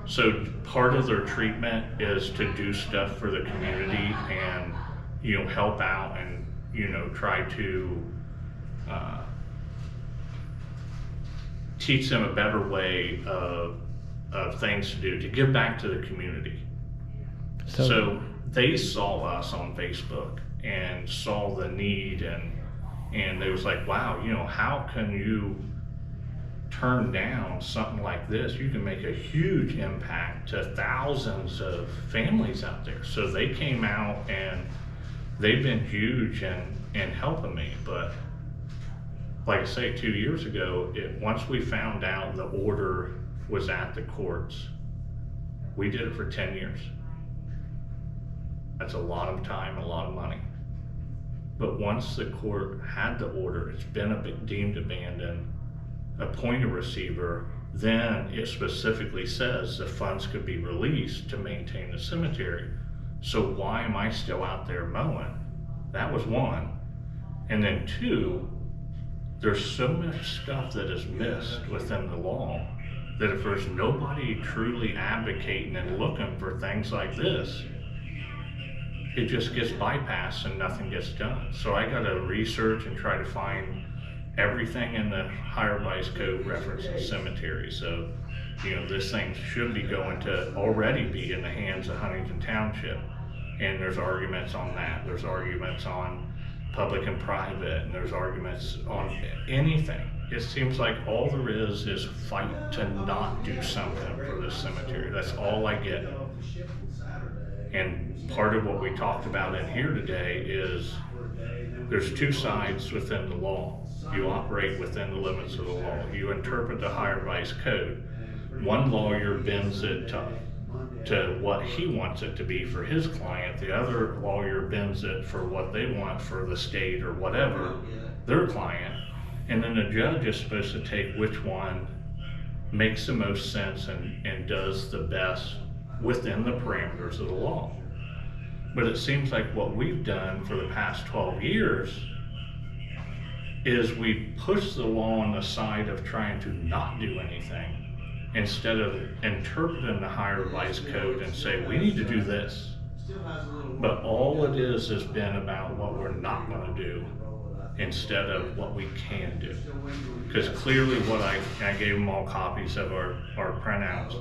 So part of their treatment is to do stuff for the community and, help out and, try to uh, teach them a better way of things to do, to give back to the community. So they saw us on Facebook and saw the need, and they was like, wow, how can you turn down something like this? You can make a huge impact to thousands of families out there. So they came out and they've been huge in helping me. But like I say, 2 years ago, once we found out the order was at the courts, we did it for 10 years. That's a lot of time, a lot of money. But once the court had the order, it's been deemed abandoned, appoint a receiver, then it specifically says the funds could be released to maintain the cemetery. So why am I still out there mowing? That was one. And then two, there's so much stuff that is missed within the law that if there's nobody truly advocating and looking for things like this, it just gets bypassed and nothing gets done. So I gotta research and try to find everything in the higher vice code references cemetery. So, this thing should be going to already be in the hands of Huntington Township. And there's arguments on that. There's arguments on public and private, and there's arguments on anything. It seems like all there is fight to not do something for this cemetery. That's all I get. And part of what we talked about in here today is there's two sides within the law. You operate within the limits of the law. You interpret the higher vice code. One lawyer bends it to what he wants it to be for his client. The other lawyer bends it for what they want for the state or whatever, their client. And then the judge is supposed to take which one makes the most sense and does the best within the parameters of the law. But it seems like what we've done for the past 12 years is we push the law on the side of trying to not do anything instead of interpreting the higher vice code and say, we need to do this. But all it is has been about what we're not gonna do instead of what we can do. Because clearly what I gave them all copies of our printouts.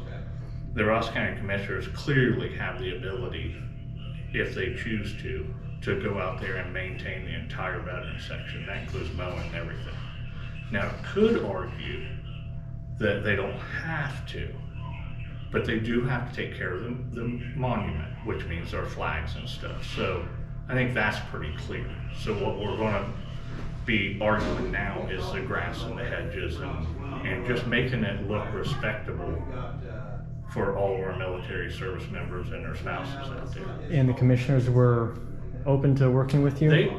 The Ross County Commissioners clearly have the ability, if they choose to go out there and maintain the entire veteran section. That includes mowing and everything. Now, could argue that they don't have to, but they do have to take care of the monument, which means our flags and stuff. So I think that's pretty clear. So what we're gonna be arguing now is the grass and the hedges and just making it look respectable for all of our military service members and their spouses out there. And the commissioners were open to working with you? They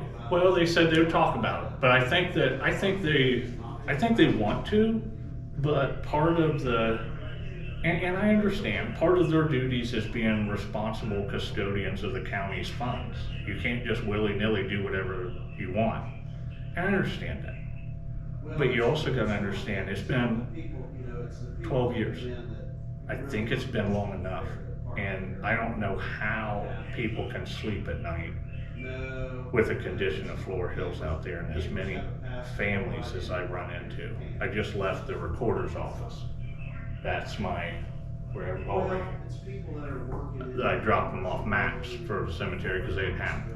said they would talk about it, but I think they want to, but part of the, and I understand, part of their duties is being responsible custodians of the county's funds. You can't just willy-nilly do whatever you want. And I understand that. But you also gotta understand, it's been 12 years. I think it's been long enough, and I don't know how people can sleep at night with the condition of Floral Hills out there and as many families as I run into. I just left the recorder's office. That's where I dropped them off maps for the cemetery because they didn't have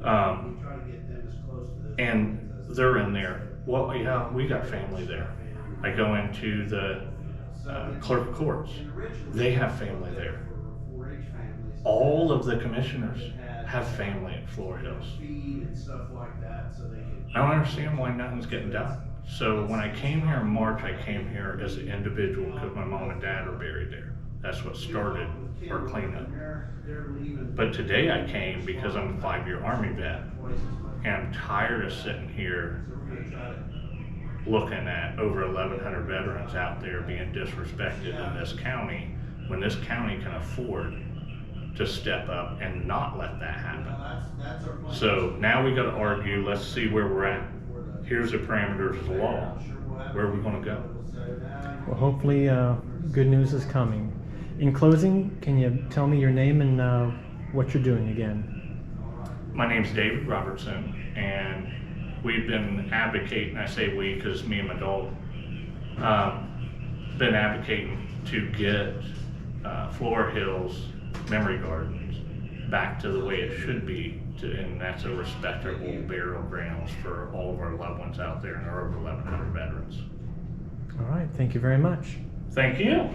them. And they're in there. Well, yeah, we got family there. I go into the clerk of courts. They have family there. All of the commissioners have family at Floral Hills. I don't understand why nothing's getting done. So when I came here in March, I came here as an individual because my mom and dad are buried there. That's what started our cleanup. But today I came because I'm a 5-year Army vet, and I'm tired of sitting here looking at over 1,100 veterans out there being disrespected in this county when this county can afford to step up and not let that happen. So now we got to argue, let's see where we're at. Here's the parameters of the law. Where are we going to go? Well, hopefully good news is coming. In closing, can you tell me your name and what you're doing again? My name's David Robertson, and we've been advocating, I say we because me and my dog, been advocating to get Floral Hills Memory Gardens back to the way it should be, and that's a respectable burial grounds for all of our loved ones out there and our over 1,100 veterans. All right, thank you very much. Thank you.